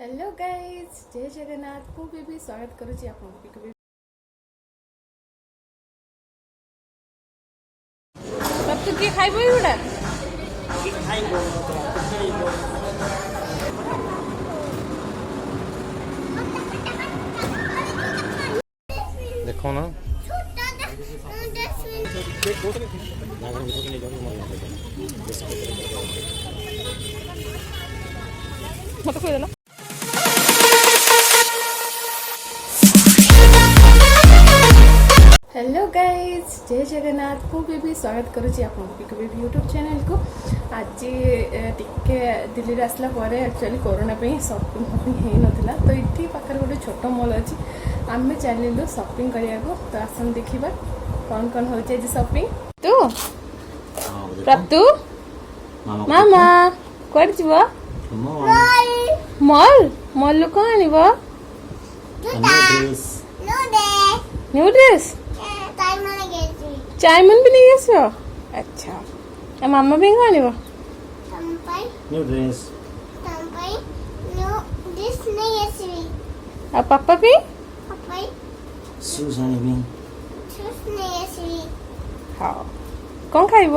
Hello guys जय जगन्नाथ को भी स्वागत करुच्ची आपको तब तू किए खाइब एगुड़ा देखो ना मत कोई देला हेलो गाइज जय जगन्नाथ को भी स्वागत करुच्ची आपको यूट्यूब चैनल को आज टिके दिल्ली आसला एक्चुअली कोरोना पे शॉपिंग हो नाला तो ये पाखे गोटे छोट मॉल अच्छी आम चलू शॉपिंग करने को तो आसन देखा कौन कौन हो शॉपिंग तू प्राप्तु मामा कौन जीव मॉल मॉल कौन आन न्यू ड्रेस चायमन भी नहीं आस अच्छा मामा भी कौन आन न्यू ड्रेस पापा भी शूज आनिबी हाँ कौन खाइब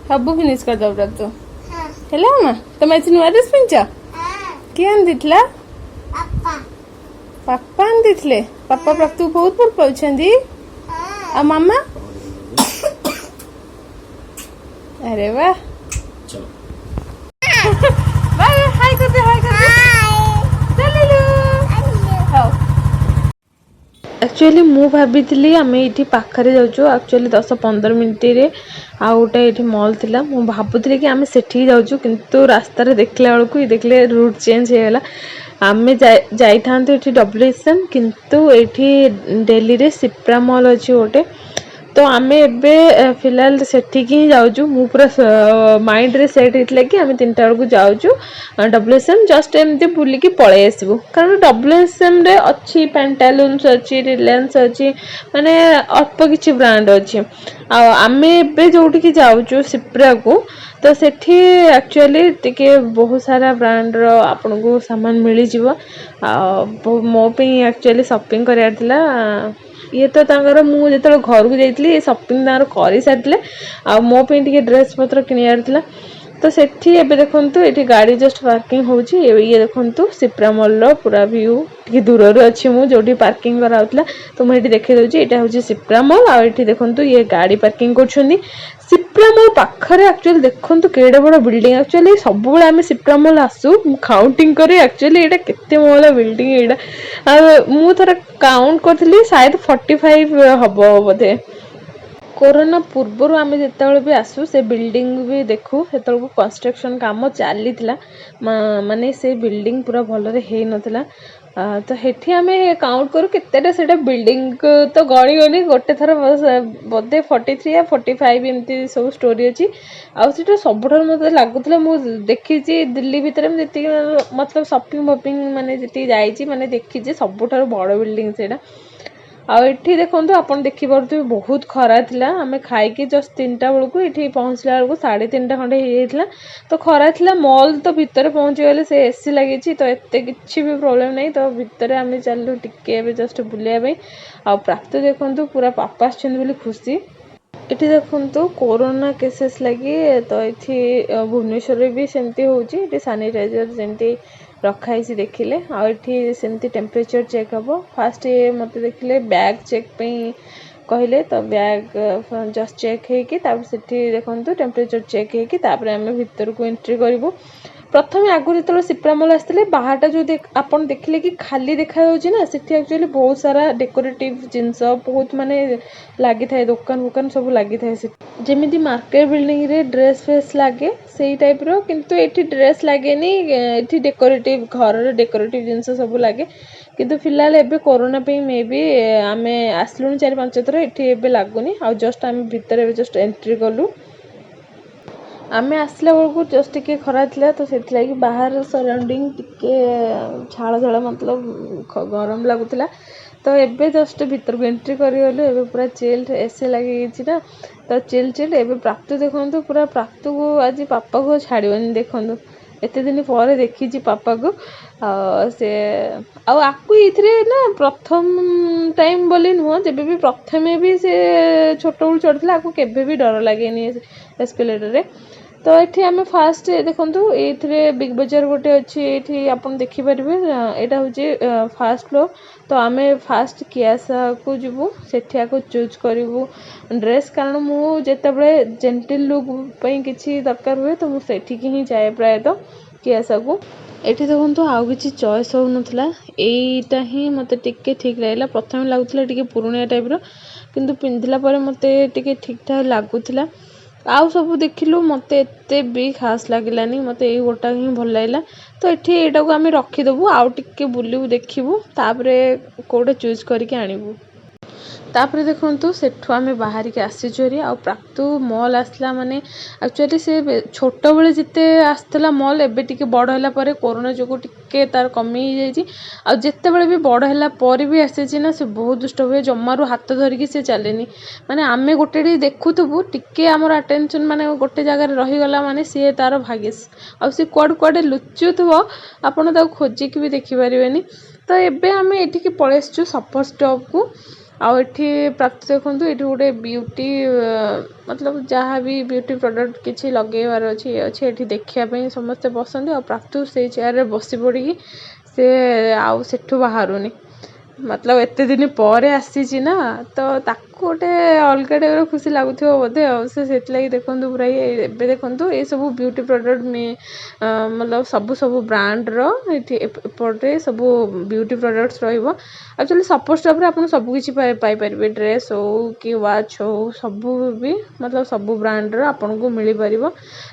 सब फिनिश कर दो तू हेलो मामा तुम आज नुआ ड्रेस पिंच किए आनी पापा आनी पापा प्राप्तु बहुत भल पाउछंदी आ मामा अरे वाह चलो बाय हाय कर दे चलो हां एक्चुअली मु भाभी आम ये पाखे जाऊँ एक्चुअली 10-15 मिनट रे आ गोटे ये मॉल थिला मु भाबुଥିଲି कि आम सेठी जाऊँ किंतु रास्ता रे देखला बेलू ये देखले रूट चेंज हो गला आम जाई थांतु एठी डब्ल्यूएसएम किंतु एठी दिल्ली रे सिप्रा मॉल अच्छी गोटे तो आम एबे फिलहाल सेठिकी ही जाऊँ मु पूरा माइंड रे सेट होता कि आम 3टा बेलू जाऊँ डब्ल्यूएसएम जस्ट एमती बुलिकी पळै आसबू कारण डब्ल्यूएसएम रे अच्छी पैंटालून्स अच्छी रिलायंस अच्छी माने अल्प किछि ब्रांड अच्छी आम एबे जोटिकी जाऊँ सिप्रा को तो सेठी एक्चुअली टिके बहुत सारा ब्रांड रो आपन को सामान मिली जीवो मो पे एक्चुअली शॉपिंग करार थिला ये तो तांगर मु जेतल घर को जाइतली शॉपिंग तांगर करि सारथिले आ मो पे टिके ड्रेस पत्र किनियार थिला तो सेठी एबे देखंतु एठी गाड़ी जस्ट पार्किंग होउची ये देखंतु सिप्रा मॉल रो पूरा व्यू टिके दूर रो अछि मु जोटी पार्किंग कराउतला तो मु एठी देखै दउची एटा होची सिप्रा मॉल आ एठी देखंतु ये गाड़ी पार्किंग करछुनी सिप्रा मॉल पाखरे एक्चुअली देखंतु केडे बड़ बिल्डिंग एक्चुअली सब बेले आमे सिप्रा मॉल आसु काउंटिंग करे एक्चुअली एटा केते मॉल बिल्डिंग एटा मु थरा काउंट करथली शायद 45 हबो बोधे कोरोना पूर्वर आम जिते भी आसू से बिल्डिंग भी देखू से कंस्ट्रक्शन काम चली माने से बिल्डिंग पूरा भलरे हो नाला तो हेठी आम काउंट करूँ केतेटा बिल्डिंग तो गणी गणी गोटे थर बोधे 43 या 45 एमती सब स्टोरी अच्छी आटा सबुठ मत लगुला मुझे देखी दिल्ली भितर जी मतलब शॉपिंग वॉपिंग माने जी जाइए माने देखी सबुठ बड़ बिल्डिंग से आठी देखो आपन देखिपे बहुत खरा थिला आमे खाई जस्ट 3टा बेलू ये पहुँचला बेलू 3:30 खंडे हो तो खरा थिला मॉल तो भितर पहुँची गले से एसी लगी तो एत कि भी प्रोब्लेम नहीं तो भितर आम चलू टिके जस्ट बुलाया आ प्राप्त देखु पूरा पापा आछन खुशी इटी देखु कोरोना केसेस लगी तो ये भुवनेश्वर भी सेमती होती सानिटाइजर जमती रखाई देखिले आठी सेमती टेम्परेचर चेक हम फास्ट ये मत देखिले बैग चेक पे कहले तो बैग जस्ट चेक होती देखो टेम्परेचर चेक होकर आम भीतर को एंट्री करूँ प्रथम आगु जो सिप्रा मॉल आसते बाहरटा जो आपन देखिले कि खाली देखा ना सेठी एक्चुअली बहुत सारा डेकोरेटिव जिनस बहुत माने लगी था दुकान बुकान सब लगी था जमी मार्केट बिल्डिंग रे ड्रेस फ्रेस लगे से टाइप रो किंतु एठी ड्रेस लगे एठी डेकोरेटिव घर डेकोरेटिव जिनस सब लगे किंतु फिलहाल एबे कोरोना पे मे बी आमे आसलुन 4-5 थर एठी एबे लागुनी आ जस्ट आमे भीतर जस्ट एंट्री कलु आमे आसला बेलू जस्ट टिके खरा थिला तो से बाहर सराउंडिंग टिके झाड़ झाड़ मतलब गरम लगुला तो एबे जस्ट भीतर को एंट्री करिगलु एबे पूरा चिल्ड एसी लगी ना तो चिल्ड एबे प्राप्त देखंतु पूरा प्राप्त को आज पापा को छाड़िबनी देखंतु एते दिन पर देखी पापा को से आकु इथरे ना प्रथम टाइम बोली नुह जब भी प्रथमे भी से छोट बड़ चढ़ला आकु केबे भी डर लागेनी एस्केलेटर रे तो ये आम फास्ट देखो ये बिग बजार गोटे अच्छी ये आप देखिपारे यहाँ हूँ फास्ट फ्लोर तो आम फास्ट कियासा को जीवु सेठी चूज करूँ ड्रेस कारण मुझे जेंटिल लुक किसी दरकार हुए तो मुझे ही जाए प्रायतः कियासा को एठी देखो आउ किसी चॉइस हो नाला यहीटा ही मत टिके ठीक लगे प्रथम लगुला टे पुराणिया टाइप किंतु पिंधिला मत टे ठीक ठाक लगुला आउ सब देखिलु मत एते भी खास लगिलानी मत ये गोटा ही भल लगा तो ये यहाँ को आम रखीदेबू आउ टिके बुलू देखू तापरे कोडे चूज करके आणबू तापरे देखंतु सेठु आमे बाहर के आसीचोरी आ प्राप्तु मॉल आसला माने एक्चुअली से छोट बेले जिते आसला मॉल एबे टिके बड़ होला परे कोरोना जोगु टिके तार कमी जाई छि आ जेते बेले भी बड़ होला परे भी आसे छि ना से बहुत दुष्ट हुए जम्मारु हाथ धरिकी से चलेनी माने आमे गोटे देखुथबु टिके हमर अटेंशन माने गोटे जगह रे रही गला माने से तार भागेस आ से कुआड कुआडे लुचुथबो आपण ता खोजी की भी देखि परिबेनी तो एबे आमे एठी के पळे आछू सफर स्टॉप को आउ एठी प्राप्त देखंतु एठी गोटे ब्यूटी मतलब जहाँ भी ब्यूटी प्रोडक्ट किसी लगेबार अच्छी अच्छे एठी देखिया पे समस्ते बसंती आ प्राप्त से चेयर रे बसी पड़ी से आउ सेठु बाहरुनी मतलब एते दिन पर आसी ना तो ताको गोटे अलग टाइप खुशी लगुथ बोधे से देखु पूरा ये देखु ये सब ब्यूटी प्रोडक्ट में मतलब सबू सबू ब्रांड रपटे सब beauty products actually suppose stop रे आपन सब किछि पाई परिबे ड्रेस हो कि वॉच हो सब भी मतलब सब ब्रांड रो आपन को मिली परिबो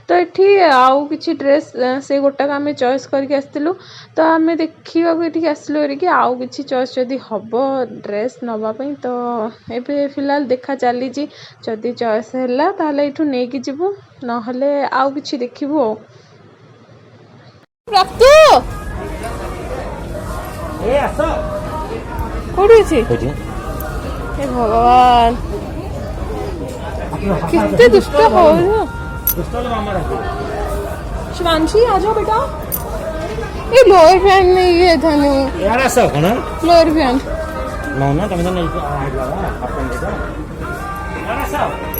तो एठी आउ किछि ड्रेस से गोटा का हमें चॉइस करके आस्तिलु तो हमें देखिबा को एठी आस्तिलु रे कि आउ किछि चॉइस जदी हबो ड्रेस नबा पई तो एबे फिलहाल देखा चली जी जदी चॉइस हैला ताले एठू नै कि जिवु न हले आउ किछि देखिबु प्राप्त ए आसो कोडी छी हे भगवान कितने दुष्ट हो शिवांशी आ जाओ बेटा ये लोअर फैन नहीं है धनु यार आसो कोन लोअर फैन ना तमे तो नहीं आइला अपन देखो यार आसो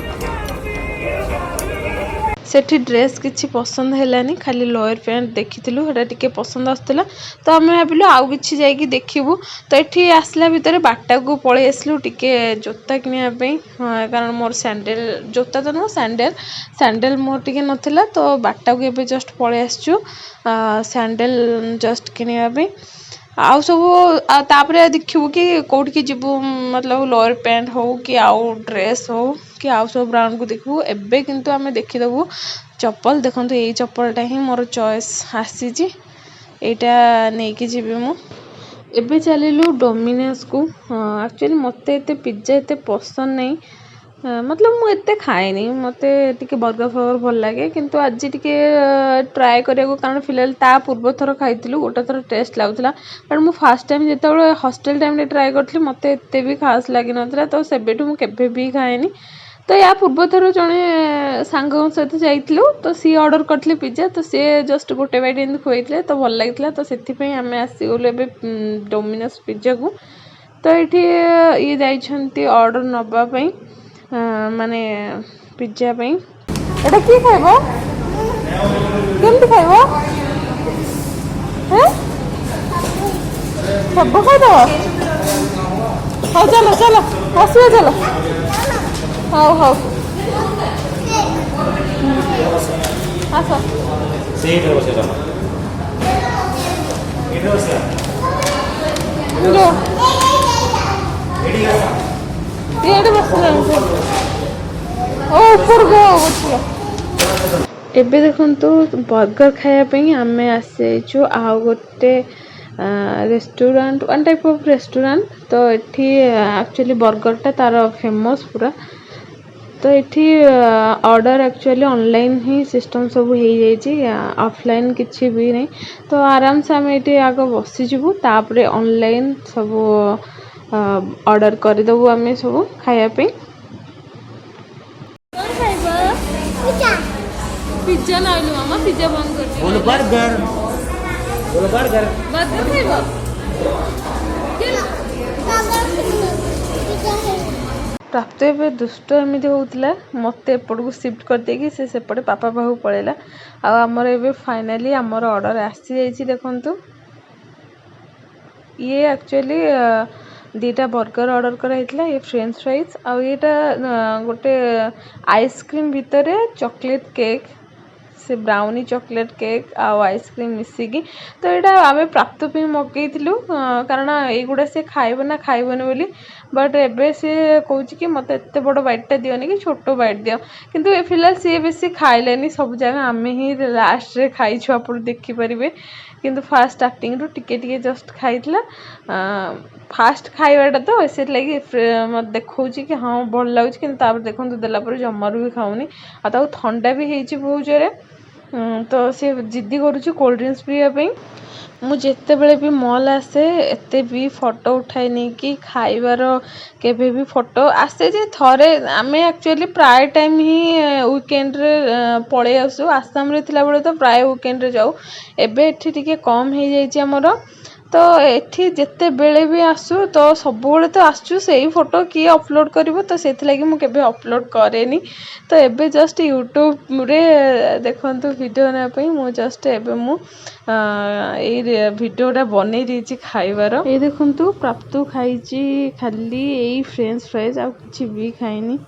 सेठी ड्रेस किछि पसंद हैलानी खाली लोअर पैंट देखिथिलु हेटा टिके पसंद आस्तला तो आमे भाबिलु आउ किछि जाई कि देखिबु तो एठी आसला भितरे बाटा को पळे आसलु टिके जोता किनिया पे कारण मोर सैंडल जोता तो न सैंडल मोर टिके नथिला तो बाटा को एबे जस्ट पळे आसछु सैंडल जस्ट किनिया पे आउ सब तापरे देखिबु कि कोठी की जिबु मतलब लोअर पैंट हो कि आउ ड्रेस हो कि आउ सब ब्रांड को देखबु एबे किंतु आमे देखिदेबु चप्पल देखंतु एई चप्पलटा ही मोर चॉइस आसी जी एटा नै कि जिबि मु एबे चलिलु डोमिनोज को एक्चुअली मते एते पिज्जा एते पसंद नै मतलब मु एते खाए नहीं मते टिके बर्गर फर्गर भल लगे किंतु आज टिके ट्राए करिया कारण फिलहाल ता पूर्व थर खाइतिलु गोटा थर टेस्ट लागुतला कारण मु फर्स्ट टाइम जेतेबेले हॉस्टल टाइम रे ट्राए करथली मते एते भी खास लागि नथला तो सेबेटु मु केबे भी खाएनी तो या पूर्व थर जने सांग सहित जाइतिलु तो सी ऑर्डर करथली पिज्जा तो सी जस्ट गोटे बाइट एंड खोइतले तो भल लागितला तो सेति पई हमें आसी गेले एबे डोमिनोज पिज्जा को तो एठी ये जाइछंती ऑर्डर नबा पई माने पिज्जा पई एटा की खाइबो केमति खाइबो हैं सब खा दो हां चलो चलो आसो चलो हां हां आसो सेट हो से जाना एडो से जो एडी का ये बस ओ ऊपर गो एबे देखंतु बर्गर खाया पई हमें आसेछु आ गोटे restaurant one type of restaurant तो एठी एक्चुअली बर्गर टा तार फेमस पूरा तो एठी ऑर्डर एक्चुअली ऑनलाइन ही सिस्टम सब हो जाई छी ऑफलाइन किछि भी नहीं तो आराम से हमें एठी आगे बसी जिवु तापरे ऑनलाइन सब ऑर्डर करदेबू आम सब खायापी। पिज्जा नाइलु मामा पिज्जा बंद कर दे। बोलो बर्गर, बोलो बर्गर। बर्गर खाइबो प्राप्त ए दुष्ट एमती होता मत एपट को सिफ्ट कर देकी से सेपटे पापा पाखु पड़ेगा। आमर ए फाइनाली आमर ऑर्डर आसी जाइए देखु ये एक्चुअली दीटा बर्गर ऑर्डर कराइला ये फ्रेंच फ्राइज आउ येटा गोटे आइसक्रीम भितर चॉकलेट केक से ब्राउनी चॉकलेट केक आउ आइसक्रीम मिसिकी तो यहाँ आम प्राप्त पे मगेलु कारण युड़ा सी खाइब ना खाइबनी बोली बट एबे सी कौन कि मत एत बड़ बाइटा दिवनी कि छोट बाइट दियो किंतु ए फिलहाल सी बेसी खाइलेनी सब जगह आम ही लास्ट रे खाइछु आप देखिपारे किंतु फास्ट स्टार्टिंग रु टिके जस्ट खाइला फास्ट खाइबाटा तो से लगी मत देखा कि हाँ भल लगुच कि देखो देलापर जमारू भी खाऊनी आ ठंडा भी होती बहुत जोरे तो सी जिद्दी करुच्ची कोल्ड ड्रिंक्स पीवाई मु जिते बड़े भी मॉल आसे एते भी फोटो उठाए नहीं कि खाइबार केबे भी फोटो आसे जे थरे आमे एक्चुअली प्राय टाइम ही वीकेंड रे पळे आसु आसाम रे थिला बेले तो प्राय वीकेंड रे जाऊ एबे एठी टिके कम हे जाइछि हमरो तो एठी जेते बेले भी आसु तो सब बेले तो आसु सही फोटो किए अपलोड करिवो तो सेथि लागि मु केबे अपलोड करेनी तो एबे जस्ट यूट्यूब रे देखंतु वीडियो ना पई मु जस्ट एबे मु ए वीडियोटा बनै रही खाइबार ये देखंतु प्राप्त खाइछि खाली एई फ्रेंच फ्राइज आ किछि भी खाइनी।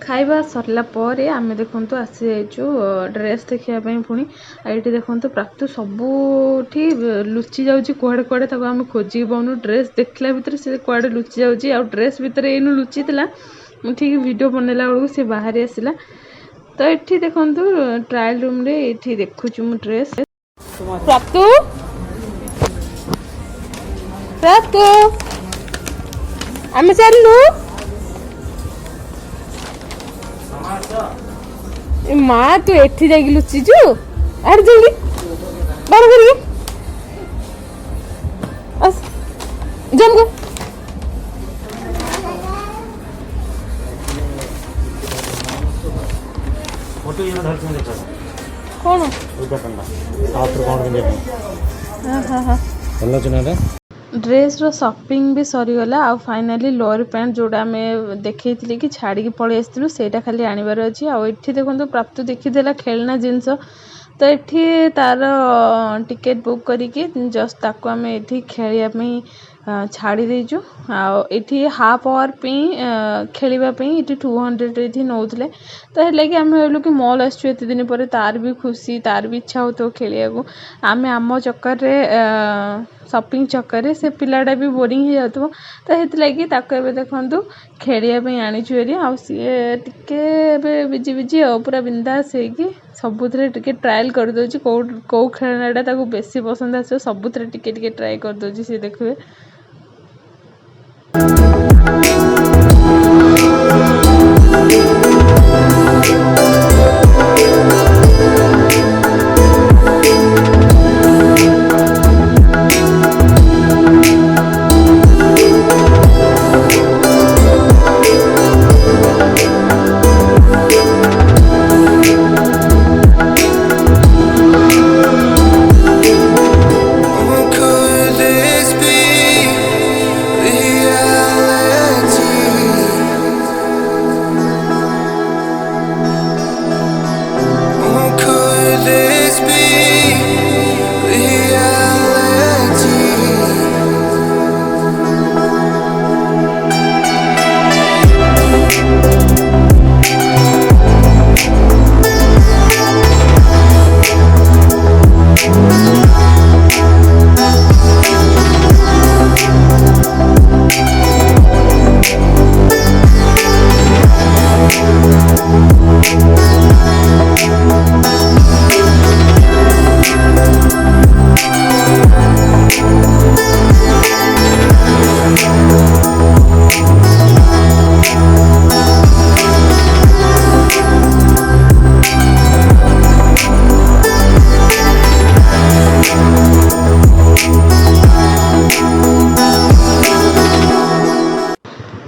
खाइबा सरला पर आम देखु आसी जाइचु ड्रेस देखापी पुणी ये देखु प्राप्त सबुठी लुचि जाऊँगी कुआड़े कुआड़े आम खोजिक पाऊनु ड्रेस देखला भितर से कुआड़े लुचि जाऊँगी आ ड्रेस भितर एनु लुचि ठीक वीडियो बनैला बेलू से बाहरी आसला तो ये देखु ट्रायल रूम रे ये देखुची मु ड्रेस प्राप्त प्राप्त आम चलू माँ तू एठी जाइए लुचिचु आर जल्दी बाहर करिए अस जम गो फोटो ये धर के देखो कौन उधर करना आफ्टर कौन के हां हां हां चलो चना ड्रेस रो शॉपिंग भी सरीगला आ फाइनाली लोअर पैंट जोड़ा आम देखी कि छाड़ी पलि आसलु सेटा खाली आनबार अच्छी आठी देखो प्राप्त देखीदेला खेलना जिनस तो ये तार टिकेट बुक करके जस्ट ताको आम ये खेलवाई छाड़ी देचु आठी हाफ आवर खेलवाई ये 200 ये नौले तो है कि आम भाविलु कि मॉल आसु एत दिन पर तार भी खुशी तार भी इच्छा हो खेलिया आम आम चक्कर शॉपिंग चक्कर से पिलाटा भी बोरिंग हो जाता तो ये देखु खेलियापी आनीचु एरी आ सी टे बिजी बिजी पूरा बिंदास होगी सबुथिरे टिके ट्रायल कर दोची कौ खेलनाटा ताको बेसी पसंद आसो सबुथिरे टिके टिके ट्राई कर दोची से देखुए Could this be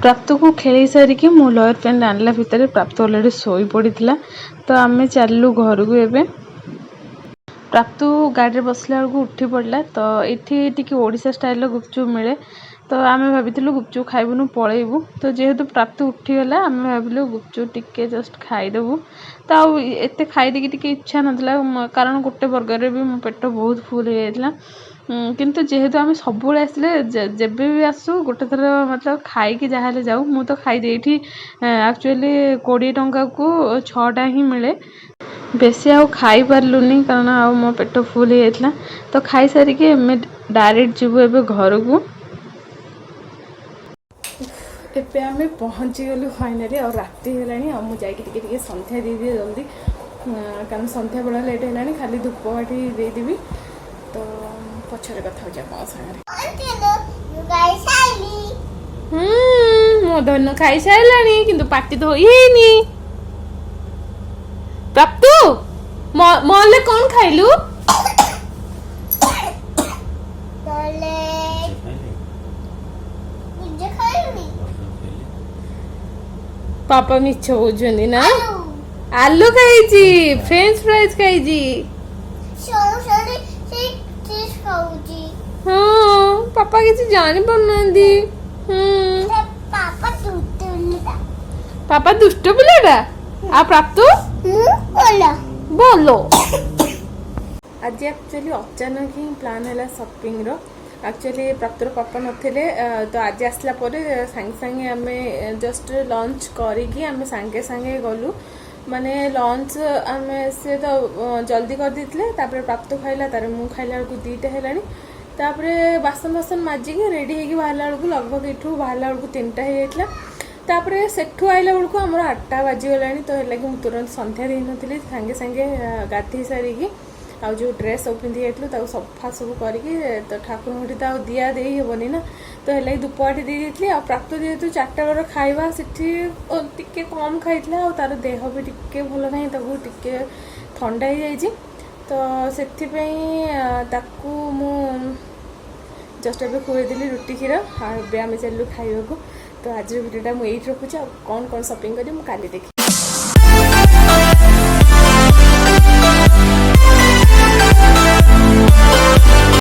ପ୍ରାପ୍ତକୁ ଖେଳେଇ ସାରିକି ମୁଁ ଲୋୟର ପ୍ୟାଣ୍ଟ ଆଣିଲା ଭିତରେ ପ୍ରାପ୍ତ ଅଲରେଡ଼ି ଶୋଇ ପଡ଼ିଥିଲା। ତ ଆମେ ଚାଲିଲୁ ଘରକୁ। ଏବେ ପ୍ରାପ୍ତ ଗାଡ଼ିରେ ବସିଲା ବେଳକୁ ଉଠି ପଡ଼ିଲା। ତ ଏଠି ଟିକେ ଓଡ଼ିଶା ଷ୍ଟାଇଲର ଗୁପଚୁପ୍ ମିଳେ। ତ ଆମେ ଭାବିଥିଲୁ ଗୁପଚୁପ୍ ଖାଇବୁନୁ, ପଳେଇବୁ। ତ ଯେହେତୁ ପ୍ରାପ୍ତ ଉଠିଗଲା ଆମେ ଭାବିଲୁ ଗୁପଚୁପ୍ ଟିକେ ଜଷ୍ଟ ଖାଇଦେବୁ। ତ ଆଉ ଏତେ ଖାଇଦେଇକି ଟିକେ ଇଚ୍ଛା ନଥିଲା, କାରଣ ଗୋଟେ ବର୍ଗରରେ ବି ମୋ ପେଟ ବହୁତ ଫୁଲ୍ ହେଇଯାଇଥିଲା। କିନ୍ତୁ ଯେହେତୁ ଆମେ ସବୁବେଳେ ଆସିଲେ ଯେବେ ବି ଆସୁ ଗୋଟେ ଥର ମତଲବ ଖାଇକି ଯାହା ହେଲେ ଯାଉ। ମୁଁ ତ ଖାଇଦିଏ। ଏଇଠି ଆକ୍ଚୁଆଲି 20 ଟଙ୍କାକୁ 6ଟା ହିଁ ମିଳେ। ବେଶୀ ଆଉ ଖାଇପାରିଲୁନି କାରଣ ଆଉ ମୋ ପେଟ ଫୁଲ୍ ହେଇଯାଇଥିଲା। ତ ଖାଇସାରିକି ଆମେ ଡାଇରେକ୍ଟ ଯିବୁ ଏବେ ଘରକୁ। ଏବେ ଆମେ ପହଞ୍ଚିଗଲୁ ଫାଇନାଲି। ଆଉ ରାତି ହେଲାଣି। ଆଉ ମୁଁ ଯାଇକି ଟିକେ ସନ୍ଧ୍ୟା ଦେଇଦିଏ ଜଲ୍ଦି, କାରଣ ସନ୍ଧ୍ୟା ବେଳ ଲେଟ୍ ହେଲାଣି। ଖାଲି ଧୂପକାଠି ଦେଇଦେବି। ତ ପଛରେ କଥା ହେଉଛି ଆପଣଙ୍କ ସାଙ୍ଗରେ। ମୋ ଧନ ଖାଇସାରିଲାଣି କିନ୍ତୁ ପାଟି ଧୋଇ ହେଇନି। ପ୍ରାପ୍ତୁ ମଲେ କ'ଣ ଖାଇଲୁ? ପାପା ମିଛ କହୁଛନ୍ତି ନା? ଆଲୁ ଖାଇଛି, ଫ୍ରେଞ୍ଚ ଫ୍ରାଇଜ ଖାଇଛି। ହଁ, ପାପା କିଛି ଜାଣି ପାରୁନାହାନ୍ତି। ପାପା ଦୁଷ୍ଟ ପିଲାଟା। ଆଉ ପ୍ରାପ୍ତୁ ଭଲ। ଆଜି ଆକ୍ଚୁଆଲି ଅଚାନକ ହିଁ ପ୍ଲାନ୍ ହେଲା ସପିଂର। ଆକ୍ଚୁଆଲି ପ୍ରାପ୍ତର ପାପା ନଥିଲେ, ତ ଆଜି ଆସିଲା ପରେ ସାଙ୍ଗେ ସାଙ୍ଗେ ଆମେ ଜଷ୍ଟ ଲଞ୍ଚ କରିକି ଆମେ ସାଙ୍ଗେ ସାଙ୍ଗେ ଗଲୁ। ମାନେ ଲଞ୍ଚ ଆମେ ସେ ତ ଜଲ୍ଦି କରିଦେଇଥିଲେ। ତାପରେ ପ୍ରାପ୍ତ ଖାଇଲା, ତାର ମୁଁ ଖାଇଲା ବେଳକୁ 2ଟା ହେଲାଣି। ତାପରେ ବାସନ ମାଜିକି ରେଡ଼ି ହେଇକି ବାହାରିଲା ବେଳକୁ ଲଗଭଗ ଏଠୁ ବାହାରିଲା ବେଳକୁ 3ଟା ହେଇଯାଇଥିଲା। ତାପରେ ସେଠୁ ଆଇଲା ବେଳକୁ ଆମର 8ଟା ବାଜିଗଲାଣି। ତ ହେଲାକି ମୁଁ ତୁରନ୍ତ ସନ୍ଧ୍ୟା ଦେଇନଥିଲି, ସାଙ୍ଗେ ସାଙ୍ଗେ ଗାଧେଇ ସାରିକି ଆଉ ଯେଉଁ ଡ୍ରେସ୍ ସବୁ ପିନ୍ଧି ଯାଇଥିଲୁ ତାକୁ ସଫା ସବୁ କରିକି, ତ ଠାକୁରଙ୍କଠି ତ ଆଉ ଦିଆ ଦେଇ ହେବନି ନା, ତ ହେଲାକି ଧୂପକାଠି ଦେଇ ଦେଇଥିଲି। ଆଉ ପ୍ରାପ୍ତ ଯେହେତୁ 4ଟା ବେଳର ଖାଇବା ସେଠି ଟିକେ କମ୍ ଖାଇଥିଲା, ଆଉ ତାର ଦେହ ବି ଟିକେ ଭଲ ନାହିଁ, ତାକୁ ଟିକେ ଥଣ୍ଡା ହେଇଯାଇଛି। ତ ସେଥିପାଇଁ ତାକୁ ମୁଁ ଜଷ୍ଟ ଏବେ ଖୁଆଇଦେଲି ରୁଟି କ୍ଷୀର। ଆଉ ଏବେ ଆମେ ଚାଲିଲୁ ଖାଇବାକୁ। ତ ଆଜିର ଭିଡ଼ିଓଟା ମୁଁ ଏଇଠି ରଖୁଛି। ଆଉ କ'ଣ ସପିଂ କରିବି ମୁଁ କାଲି ଦେଖିବି।